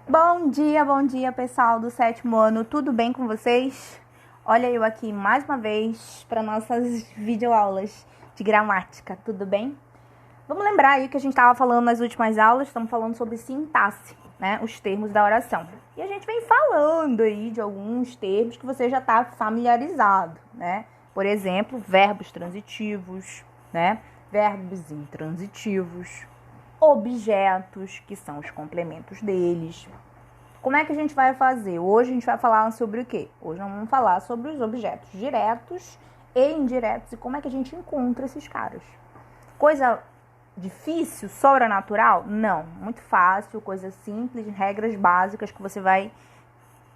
Bom dia, pessoal do 7º ano, tudo bem com vocês? Olha eu aqui mais uma vez para nossas videoaulas de gramática, tudo bem? Vamos lembrar aí que a gente estava falando nas últimas aulas, estamos falando sobre sintaxe, né? Os termos da oração. E a gente vem falando aí de alguns termos que você já está familiarizado, né? Por exemplo, verbos transitivos, né? Verbos intransitivos, objetos, que são os complementos deles. Como é que a gente vai fazer? Hoje a gente vai falar sobre o quê? Hoje nós vamos falar sobre os objetos diretos e indiretos e como é que a gente encontra esses caras. Coisa difícil, sobrenatural? Não, muito fácil, coisa simples, regras básicas que você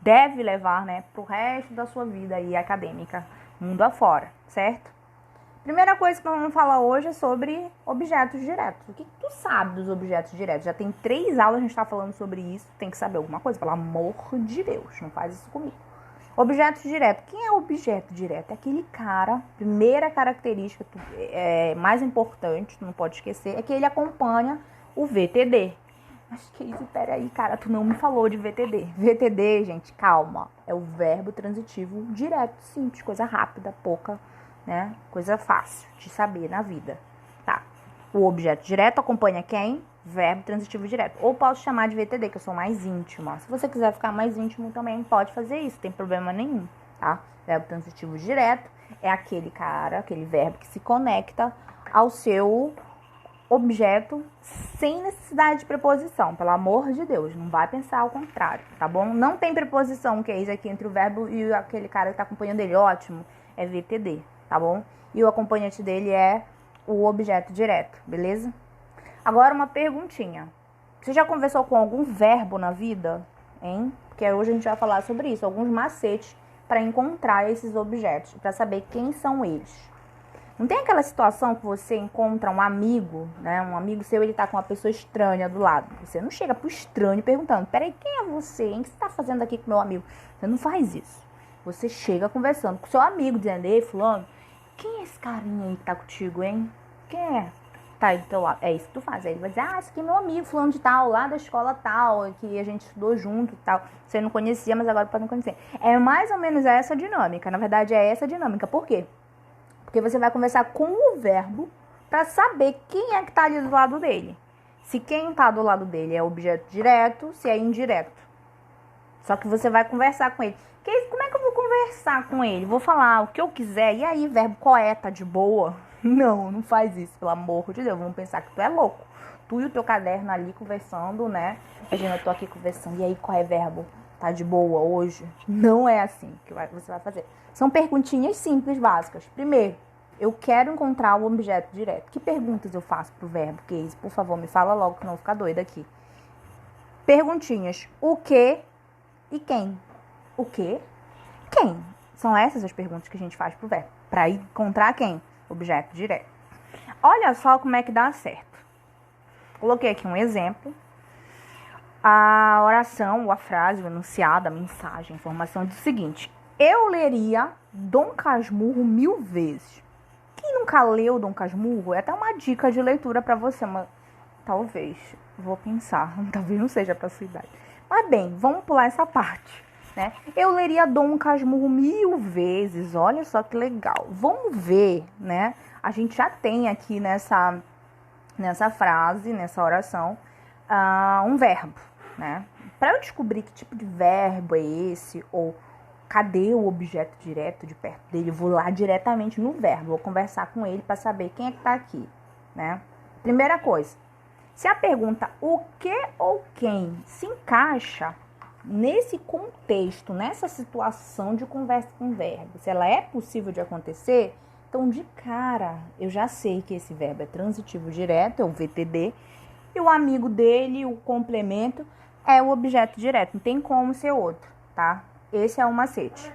deve levar, né, pro resto da sua vida aí acadêmica, mundo afora, certo? Primeira coisa que nós vamos falar hoje é sobre objetos diretos. O que tu sabe dos objetos diretos? Já tem 3 aulas a gente está falando sobre isso. Tem que saber alguma coisa, pelo amor de Deus. Não faz isso comigo. Objetos diretos. Quem é objeto direto? É aquele cara, primeira característica mais importante, tu não pode esquecer, é que ele acompanha o VTD. Mas que isso, peraí, cara, tu não me falou de VTD. VTD, gente, calma. É o verbo transitivo direto, simples, coisa rápida, pouca, né? Coisa fácil de saber na vida, tá? O objeto direto acompanha quem? Verbo transitivo direto. Ou posso chamar de VTD, que eu sou mais íntima. Se você quiser ficar mais íntimo também, pode fazer isso, não tem problema nenhum, tá? Verbo transitivo direto é aquele cara, aquele verbo que se conecta ao seu objeto sem necessidade de preposição. Pelo amor de Deus, não vai pensar ao contrário, tá bom? Não tem preposição, que é isso aqui entre o verbo e aquele cara que tá acompanhando ele. Ótimo, é VTD. Tá bom? E o acompanhante dele é o objeto direto, beleza? Agora uma perguntinha. Você já conversou com algum verbo na vida, hein? Porque hoje a gente vai falar sobre isso, alguns macetes para encontrar esses objetos, para saber quem são eles. Não tem aquela situação que você encontra um amigo, né? Um amigo seu, ele tá com uma pessoa estranha do lado. Você não chega pro estranho perguntando: peraí, quem é você, hein? O que você tá fazendo aqui com meu amigo? Você não faz isso. Você chega conversando com seu amigo, dizendo: ei, fulano, quem é esse carinha aí que tá contigo, hein? Quem é? Tá aí do teu lado. É isso que tu faz. Aí ele vai dizer: esse aqui é meu amigo, fulano de tal, lá da escola tal, que a gente estudou junto e tal. Você não conhecia, mas agora pode não conhecer. É mais ou menos essa dinâmica. Na verdade, é essa dinâmica. Por quê? Porque você vai conversar com o verbo pra saber quem é que tá ali do lado dele. Se quem tá do lado dele é objeto direto, se é indireto. Só que você vai conversar com ele. Como é que eu vou conversar com ele? Vou falar o que eu quiser. E aí, verbo qual é? Tá de boa? Não, não faz isso, pelo amor de Deus. Vamos pensar que tu é louco. Tu e o teu caderno ali conversando, né? Imagina, eu tô aqui conversando. E aí, qual é verbo? Tá de boa hoje? Não é assim que você vai fazer. São perguntinhas simples, básicas. Primeiro, eu quero encontrar o objeto direto. Que perguntas eu faço pro verbo? Case? Por favor, me fala logo que eu não vou ficar doida aqui. Perguntinhas. O que e quem? O que? Quem? São essas as perguntas que a gente faz pro verbo. Para encontrar quem? Objeto direto. Olha só como é que dá certo. Coloquei aqui um exemplo. A oração, a frase, o enunciado, a mensagem, a informação diz o seguinte: eu leria Dom Casmurro 1000 vezes. Quem nunca leu Dom Casmurro? É até uma dica de leitura para você, mas talvez, vou pensar, talvez não seja para sua idade. Mas bem, vamos pular essa parte, né? Eu leria Dom Casmurro 1000 vezes, olha só que legal. Vamos ver, né? A gente já tem aqui nessa frase, nessa oração, um verbo, né? Para eu descobrir que tipo de verbo é esse, ou cadê o objeto direto de perto dele, eu vou lá diretamente no verbo, vou conversar com ele para saber quem é que tá aqui, né? Primeira coisa, se a pergunta o que ou quem se encaixa nesse contexto, nessa situação de conversa com verbo, se ela é possível de acontecer, então de cara eu já sei que esse verbo é transitivo direto, é o VTD, e o amigo dele, o complemento, é o objeto direto, não tem como ser outro, tá? Esse é o macete.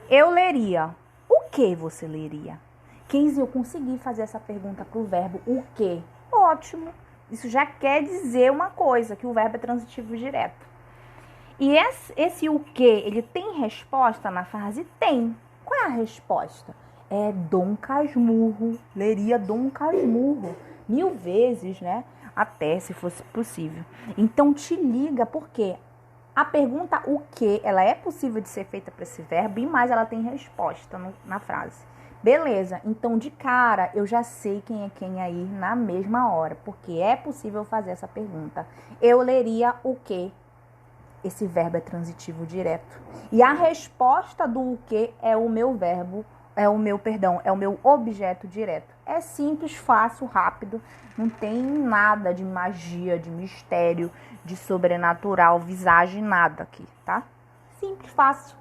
Eu leria. O que você leria? Kenzie, eu consegui fazer essa pergunta pro verbo o que? Ótimo. Isso já quer dizer uma coisa, que o verbo é transitivo direto. E esse o que, ele tem resposta na frase? Tem. Qual é a resposta? É Dom Casmurro. Leria Dom Casmurro 1000 vezes, né? Até se fosse possível. Então te liga, por quê? A pergunta o que, ela é possível de ser feita para esse verbo e mais ela tem resposta na frase. Beleza, então de cara eu já sei quem é quem aí na mesma hora, porque é possível fazer essa pergunta. Eu leria o que? Esse verbo é transitivo direto. E a resposta do o que é o meu verbo, é o meu objeto direto. É simples, fácil, rápido, não tem nada de magia, de mistério, de sobrenatural, visagem, nada aqui, tá? Simples, fácil.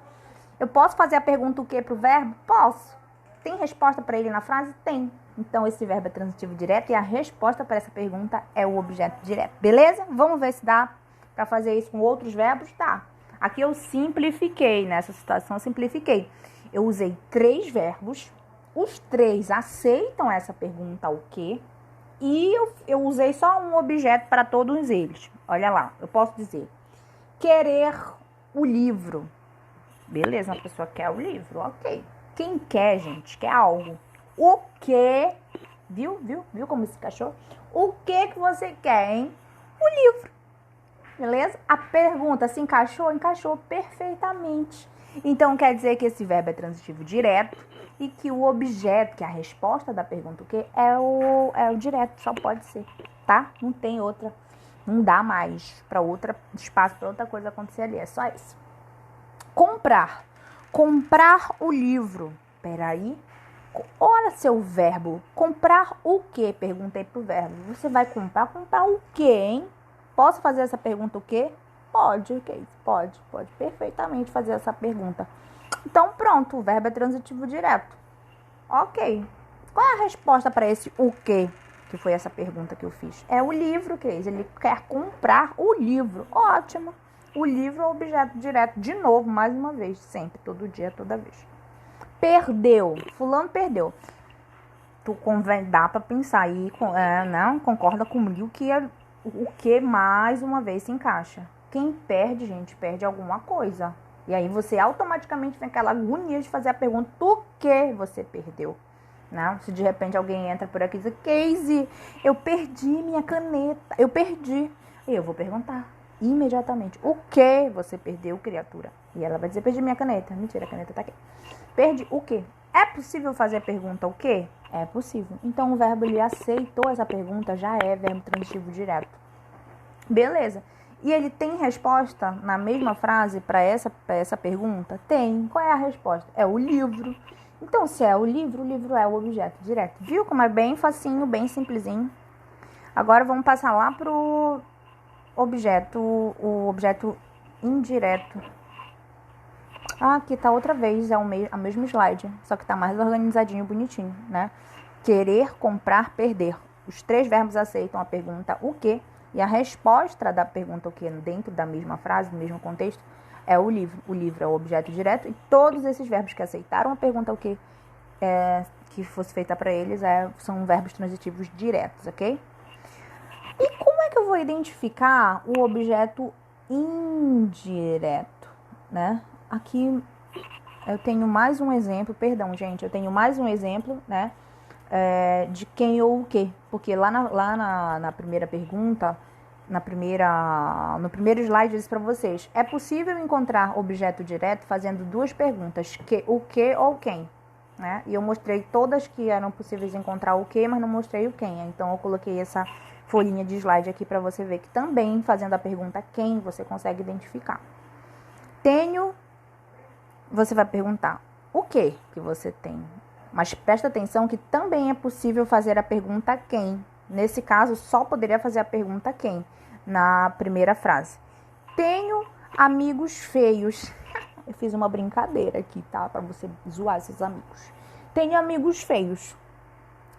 Eu posso fazer a pergunta o que pro verbo? Posso. Tem resposta para ele na frase? Tem. Então, esse verbo é transitivo direto e a resposta para essa pergunta é o objeto direto. Beleza? Vamos ver se dá para fazer isso com outros verbos? Tá. Aqui eu simplifiquei, nessa situação eu simplifiquei. Eu usei 3 verbos, os 3 aceitam essa pergunta o quê? E eu usei só um objeto para todos eles. Olha lá, eu posso dizer querer o livro. Beleza, a pessoa quer o livro, ok. Quem quer, gente, quer algo. O que? Viu como se encaixou? O que você quer, hein? O livro. Beleza? A pergunta se encaixou? Encaixou perfeitamente. Então, quer dizer que esse verbo é transitivo direto e que o objeto, que a resposta da pergunta o que é o direto, só pode ser, tá? Não tem outra, não dá mais para outra espaço para outra coisa acontecer ali, é só isso. Comprar o livro. Peraí. Olha seu verbo. Comprar o quê? Perguntei pro verbo. Você vai comprar o quê, hein? Posso fazer essa pergunta o quê? Pode, ok. Pode perfeitamente fazer essa pergunta. Então, pronto, o verbo é transitivo direto. Ok. Qual é a resposta para esse o quê? Que foi essa pergunta que eu fiz. É o livro, Cris. Ele quer comprar o livro. Ótimo. O livro é o objeto direto. De novo, mais uma vez. Sempre, todo dia, toda vez. Perdeu. Fulano perdeu. Dá para pensar aí, não concorda comigo que o que mais uma vez se encaixa. Quem perde, gente, perde alguma coisa. E aí você automaticamente vem aquela agonia de fazer a pergunta o que você perdeu. Não? Se de repente alguém entra por aqui e diz, Casey, eu perdi minha caneta. Eu perdi. E eu vou perguntar imediatamente, o que você perdeu, criatura? E ela vai dizer, perdi minha caneta. Mentira, a caneta tá aqui. Perdi o quê? É possível fazer a pergunta o quê? É possível. Então, o verbo, ele aceitou essa pergunta, já é verbo transitivo direto. Beleza. E ele tem resposta na mesma frase para essa pergunta? Tem. Qual é a resposta? É o livro. Então, se é o livro é o objeto direto. Viu como é bem facinho, bem simplesinho? Agora, vamos passar lá pro objeto, o objeto indireto. Aqui tá outra vez, é a mesmo slide, só que tá mais organizadinho, bonitinho, né? Querer, comprar, perder. Os 3 verbos aceitam a pergunta o que e a resposta da pergunta o que dentro da mesma frase, no mesmo contexto, é o livro. O livro é o objeto direto e todos esses verbos que aceitaram a pergunta o que que fosse feita para eles são verbos transitivos diretos, ok? E como é que eu vou identificar o objeto indireto, né? Aqui eu tenho mais um exemplo, né, de quem ou o que, porque lá na primeira pergunta, no primeiro slide eu disse para vocês, é possível encontrar objeto direto fazendo 2 perguntas, o que ou quem, né? E eu mostrei todas que eram possíveis encontrar o que, mas não mostrei o quem, então eu coloquei essa folhinha de slide aqui para você ver que também fazendo a pergunta quem você consegue identificar. Você vai perguntar o que você tem. Mas presta atenção que também é possível fazer a pergunta quem. Nesse caso, só poderia fazer a pergunta quem na primeira frase. Tenho amigos feios. Eu fiz uma brincadeira aqui, tá? Para você zoar esses amigos. Tenho amigos feios.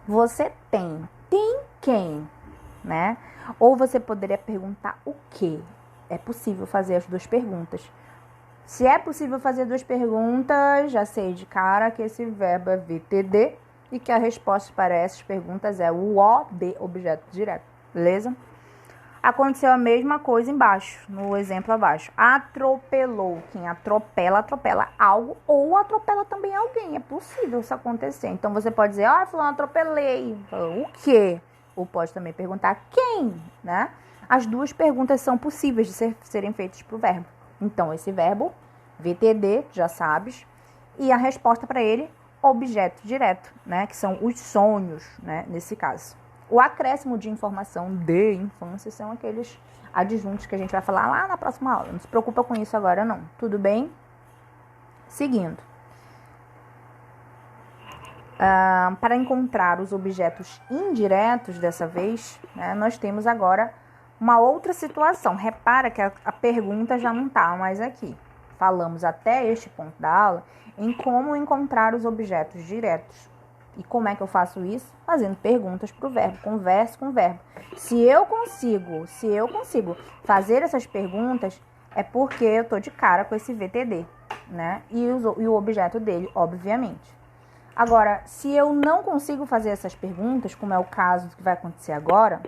Você tem. Tem quem? Né? Ou você poderia perguntar o que. É possível fazer as 2 perguntas. Se é possível fazer 2 perguntas, já sei de cara que esse verbo é VTD e que a resposta para essas perguntas é o O de objeto direto, beleza? Aconteceu a mesma coisa embaixo, no exemplo abaixo. Atropelou. Quem atropela, atropela algo ou atropela também alguém. É possível isso acontecer. Então, você pode dizer, fulano, atropelei. O quê? Ou pode também perguntar quem, né? As 2 perguntas são possíveis de serem feitas para o verbo. Então, esse verbo, VTD, já sabes, e a resposta para ele, objeto direto, né? Que são os sonhos, né? Nesse caso. O acréscimo de informação de infância são aqueles adjuntos que a gente vai falar lá na próxima aula. Não se preocupa com isso agora, não. Tudo bem? Seguindo. Para encontrar os objetos indiretos dessa vez, né, nós temos agora uma outra situação. Repara que a pergunta já não está mais aqui. Falamos até este ponto da aula em como encontrar os objetos diretos. E como é que eu faço isso? Fazendo perguntas para o verbo, converso com o verbo. Se eu consigo fazer essas perguntas, é porque eu estou de cara com esse VTD, né? E o objeto dele, obviamente. Agora, se eu não consigo fazer essas perguntas, como é o caso do que vai acontecer agora,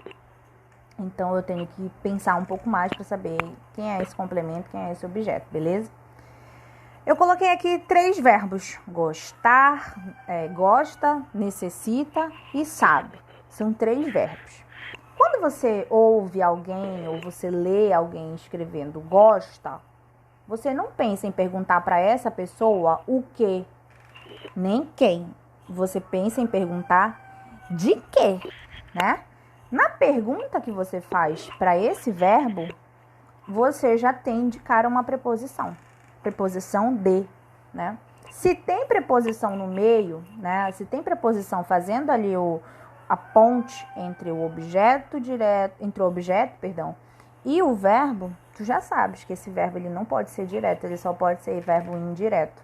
então eu tenho que pensar um pouco mais para saber quem é esse complemento, quem é esse objeto, beleza? Eu coloquei aqui 3 verbos: gostar, gosta, necessita e sabe. São 3 verbos. Quando você ouve alguém ou você lê alguém escrevendo gosta, você não pensa em perguntar para essa pessoa o que, nem quem. Você pensa em perguntar de quê, né? Na pergunta que você faz para esse verbo, você já tem de cara uma preposição. Preposição de, né? Se tem preposição no meio, né? Se tem preposição fazendo ali a ponte entre o objeto direto, e o verbo, tu já sabes que esse verbo ele não pode ser direto, ele só pode ser verbo indireto.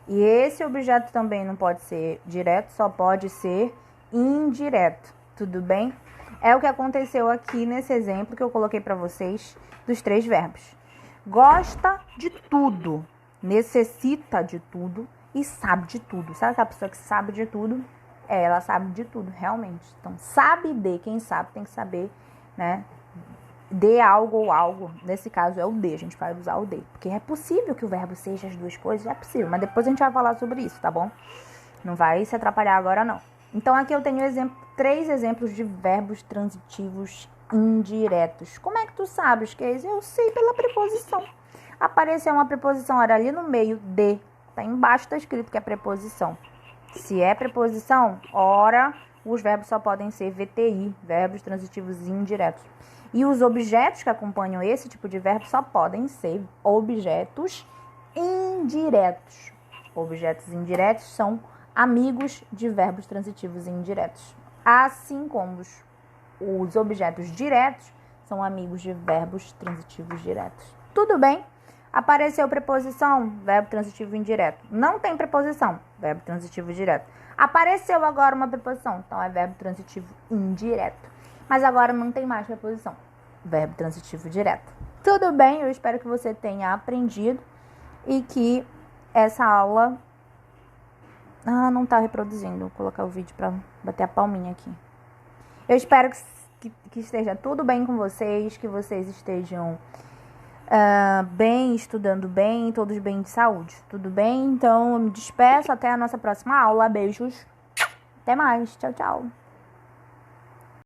E esse objeto também não pode ser direto, só pode ser indireto. Tudo bem? É o que aconteceu aqui nesse exemplo que eu coloquei para vocês dos 3 verbos. Gosta de tudo, necessita de tudo e sabe de tudo. Sabe aquela pessoa que sabe de tudo? Ela sabe de tudo, realmente. Então, sabe de, quem sabe tem que saber, né? De algo ou algo. Nesse caso é o de, a gente vai usar o de. Porque é possível que o verbo seja as 2 coisas, é possível. Mas depois a gente vai falar sobre isso, tá bom? Não vai se atrapalhar agora, não. Então, aqui eu tenho 3 exemplos de verbos transitivos indiretos. Como é que tu sabes que é isso? Eu sei pela preposição. Apareceu uma preposição, olha ali no meio, de. Tá embaixo, tá escrito que é preposição. Se é preposição, ora, os verbos só podem ser VTI, verbos transitivos indiretos. E os objetos que acompanham esse tipo de verbo só podem ser objetos indiretos. Objetos indiretos são amigos de verbos transitivos indiretos. Assim como os objetos diretos são amigos de verbos transitivos diretos. Tudo bem? Apareceu preposição, verbo transitivo indireto. Não tem preposição, verbo transitivo direto. Apareceu agora uma preposição, então é verbo transitivo indireto. Mas agora não tem mais preposição, verbo transitivo direto. Tudo bem? Eu espero que você tenha aprendido e que essa aula... não tá reproduzindo. Vou colocar o vídeo para bater a palminha aqui. Eu espero que esteja tudo bem com vocês, que vocês estejam bem, estudando bem, todos bem de saúde. Tudo bem? Então, eu me despeço. Até a nossa próxima aula. Beijos. Até mais. Tchau, tchau.